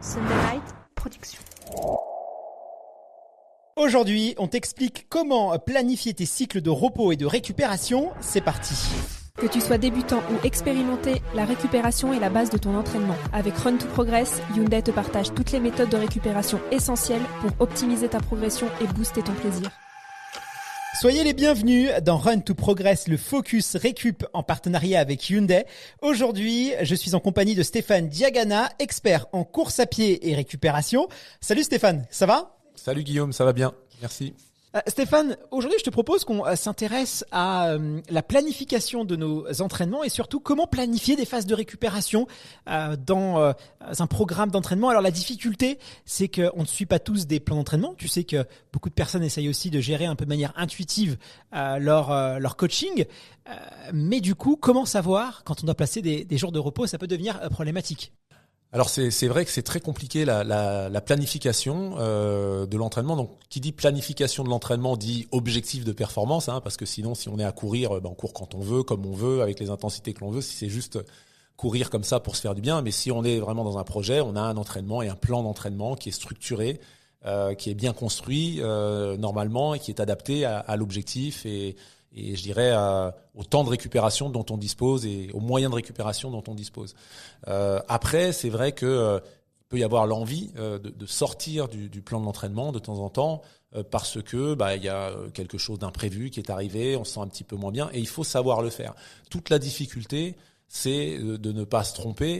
Sunday Night Production. Aujourd'hui, on t'explique comment planifier tes cycles de repos et de récupération. C'est parti. Que tu sois débutant ou expérimenté, la récupération est la base de ton entraînement. Avec Run to Progress, Hyundai te partage toutes les méthodes de récupération essentielles pour optimiser ta progression et booster ton plaisir. Soyez les bienvenus dans Run to Progress, le focus récup en partenariat avec Hyundai. Aujourd'hui, je suis en compagnie de Stéphane Diagana, expert en course à pied et récupération. Salut Stéphane, ça va ? Salut Guillaume, ça va bien, merci. Stéphane, aujourd'hui je te propose qu'on s'intéresse à la planification de nos entraînements et surtout comment planifier des phases de récupération dans un programme d'entraînement. Alors la difficulté, c'est qu'on ne suit pas tous des plans d'entraînement. Tu sais que beaucoup de personnes essayent aussi de gérer un peu de manière intuitive leur coaching. Mais du coup, comment savoir quand on doit placer des jours de repos ? Ça peut devenir problématique. Alors c'est vrai que c'est très compliqué la planification de l'entraînement. Donc qui dit planification de l'entraînement dit objectif de performance, parce que sinon si on est à courir, on court quand on veut, comme on veut, avec les intensités que l'on veut. Si c'est juste courir comme ça pour se faire du bien, mais si on est vraiment dans un projet, on a un entraînement et un plan d'entraînement qui est structuré, qui est bien construit normalement et qui est adapté à l'objectif et je dirais au temps de récupération dont on dispose et aux moyens de récupération dont on dispose. Après, c'est vrai que il peut y avoir l'envie de sortir du plan de l'entraînement de temps en temps parce que il y a quelque chose d'imprévu qui est arrivé, on se sent un petit peu moins bien et il faut savoir le faire. Toute la difficulté, c'est de ne pas se tromper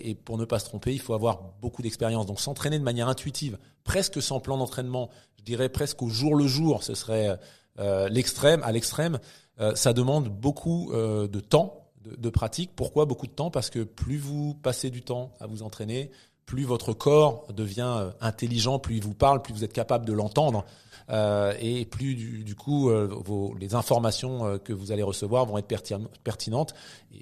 et pour ne pas se tromper, il faut avoir beaucoup d'expérience. Donc s'entraîner de manière intuitive, presque sans plan d'entraînement, je dirais presque au jour le jour, ce serait à l'extrême, ça demande beaucoup de temps, de pratique. Pourquoi beaucoup de temps ? Parce que plus vous passez du temps à vous entraîner, plus votre corps devient intelligent, plus il vous parle, plus vous êtes capable de l'entendre, et plus du coup les informations que vous allez recevoir vont être pertinentes,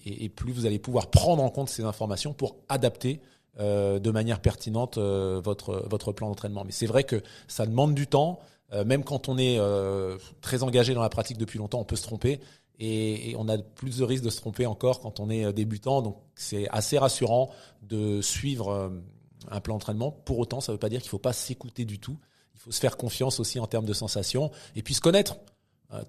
et plus vous allez pouvoir prendre en compte ces informations pour adapter de manière pertinente votre plan d'entraînement. Mais c'est vrai que ça demande du temps. Même quand on est très engagé dans la pratique depuis longtemps, on peut se tromper et on a plus de risques de se tromper encore quand on est débutant. Donc c'est assez rassurant de suivre un plan d'entraînement. Pour autant, ça ne veut pas dire qu'il ne faut pas s'écouter du tout. Il faut se faire confiance aussi en termes de sensations et puis se connaître.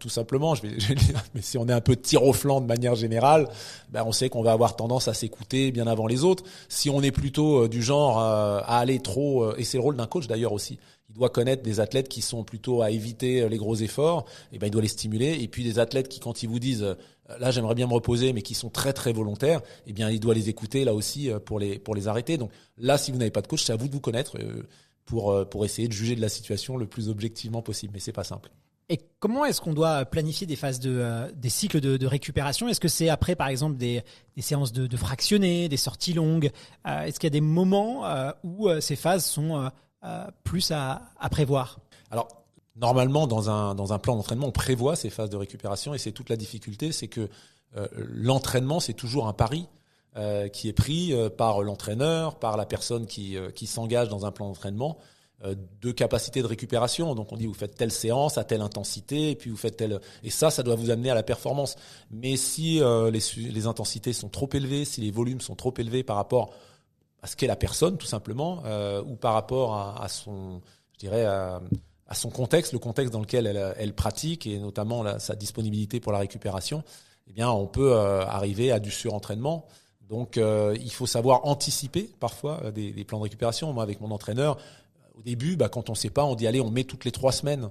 Tout simplement, je vais dire, mais si on est un peu tir au flanc de manière générale, on sait qu'on va avoir tendance à s'écouter bien avant les autres. Si on est plutôt du genre à aller trop, et c'est le rôle d'un coach d'ailleurs aussi, il doit connaître des athlètes qui sont plutôt à éviter les gros efforts, et il doit les stimuler. Et puis des athlètes qui, quand ils vous disent là j'aimerais bien me reposer, mais qui sont très très volontaires, il doit les écouter là aussi pour les arrêter. Donc là, si vous n'avez pas de coach, c'est à vous de vous connaître pour essayer de juger de la situation le plus objectivement possible. Mais c'est pas simple. Et comment est-ce qu'on doit planifier des phases des cycles de récupération ? Est-ce que c'est après, par exemple, des séances de fractionnés, des sorties longues ? Est-ce qu'il y a des moments où ces phases sont plus à prévoir ? Alors, normalement, dans un plan d'entraînement, on prévoit ces phases de récupération et c'est toute la difficulté, c'est que l'entraînement, c'est toujours un pari qui est pris par l'entraîneur, par la personne qui s'engage dans un plan d'entraînement, de capacité de récupération. Donc on dit vous faites telle séance à telle intensité et puis vous faites telle, et ça doit vous amener à la performance. Mais si les intensités sont trop élevées, si les volumes sont trop élevés par rapport à ce qu'est la personne tout simplement, ou par rapport à son, je dirais à son contexte, le contexte dans lequel elle pratique et notamment sa disponibilité pour la récupération, on peut arriver à du surentraînement. Donc il faut savoir anticiper parfois des plans de récupération. Moi avec mon entraîneur, au début, quand on ne sait pas, on dit allez, on met toutes les 3 semaines.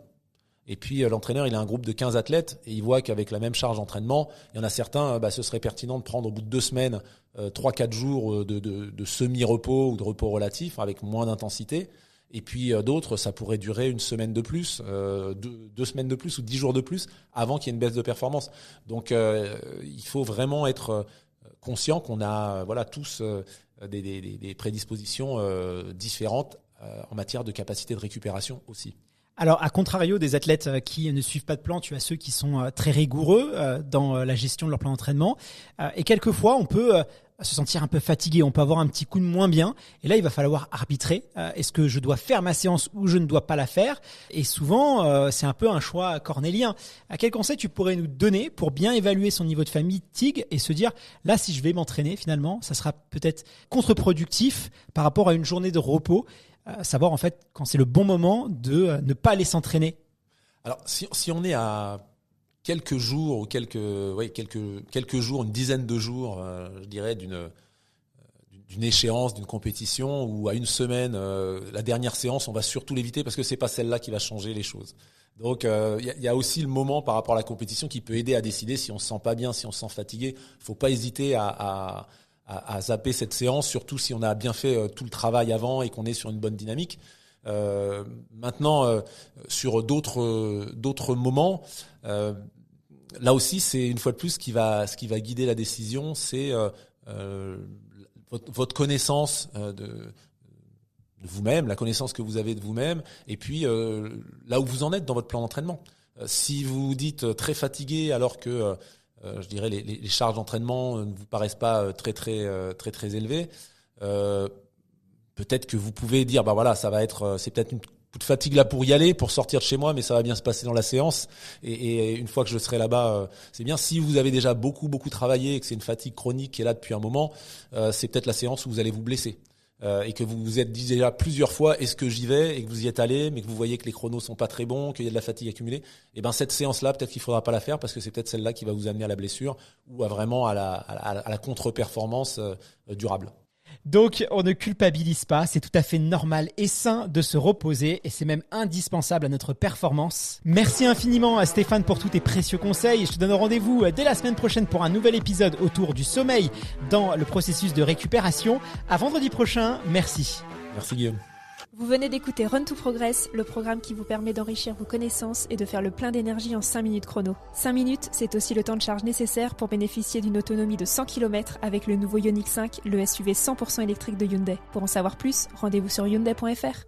Et puis l'entraîneur, il a un groupe de 15 athlètes et il voit qu'avec la même charge d'entraînement, il y en a certains, ce serait pertinent de prendre au bout de 2 semaines 3-4 jours de semi-repos ou de repos relatif avec moins d'intensité. Et puis d'autres, ça pourrait durer 1 semaine de plus, 2 semaines de plus ou 10 jours de plus avant qu'il y ait une baisse de performance. Donc il faut vraiment être conscient qu'on a tous des prédispositions différentes en matière de capacité de récupération aussi. Alors, à contrario des athlètes qui ne suivent pas de plan, tu as ceux qui sont très rigoureux dans la gestion de leur plan d'entraînement. Et quelquefois, on peut se sentir un peu fatigué, on peut avoir un petit coup de moins bien. Et là, il va falloir arbitrer. Est-ce que je dois faire ma séance ou je ne dois pas la faire? Et souvent, c'est un peu un choix cornélien. À quel conseil tu pourrais nous donner pour bien évaluer son niveau de fatigue et se dire, là, si je vais m'entraîner, finalement, ça sera peut-être contre-productif par rapport à une journée de repos. Savoir en fait quand c'est le bon moment de ne pas aller s'entraîner. Alors, si on est à quelques jours ou quelques jours, une dizaine de jours, je dirais d'une échéance, d'une compétition, ou à une semaine, la dernière séance, on va surtout l'éviter parce que c'est pas celle-là qui va changer les choses. Donc il y a aussi le moment par rapport à la compétition qui peut aider à décider si on se sent pas bien, si on se sent fatigué. Faut pas hésiter à zapper cette séance, surtout si on a bien fait tout le travail avant et qu'on est sur une bonne dynamique. Maintenant, sur d'autres moments, là aussi, c'est une fois de plus ce qui va guider la décision, c'est votre connaissance de vous-même, la connaissance que vous avez de vous-même, et puis là où vous en êtes dans votre plan d'entraînement. Si vous vous dites très fatigué alors que je dirais les charges d'entraînement ne vous paraissent pas très élevées, peut-être que vous pouvez dire bah voilà, ça va être c'est peut-être une coup de fatigue là pour y aller, pour sortir de chez moi, mais ça va bien se passer dans la séance et une fois que je serai là-bas, c'est bien. Si vous avez déjà beaucoup travaillé et que c'est une fatigue chronique qui est là depuis un moment, c'est peut-être la séance où vous allez vous blesser. Et que vous vous êtes dit déjà plusieurs fois est-ce que j'y vais, et que vous y êtes allé mais que vous voyez que les chronos sont pas très bons, qu'il y a de la fatigue accumulée, et ben cette séance-là peut-être qu'il faudra pas la faire parce que c'est peut-être celle-là qui va vous amener à la blessure ou à vraiment à la contre-performance durable. Donc, on ne culpabilise pas, c'est tout à fait normal et sain de se reposer et c'est même indispensable à notre performance. Merci infiniment à Stéphane pour tous tes précieux conseils. Je te donne rendez-vous dès la semaine prochaine pour un nouvel épisode autour du sommeil dans le processus de récupération. À vendredi prochain, merci. Merci Guillaume. Vous venez d'écouter Run to Progress, le programme qui vous permet d'enrichir vos connaissances et de faire le plein d'énergie en 5 minutes chrono. 5 minutes, c'est aussi le temps de charge nécessaire pour bénéficier d'une autonomie de 100 km avec le nouveau Ioniq 5, le SUV 100% électrique de Hyundai. Pour en savoir plus, rendez-vous sur hyundai.fr.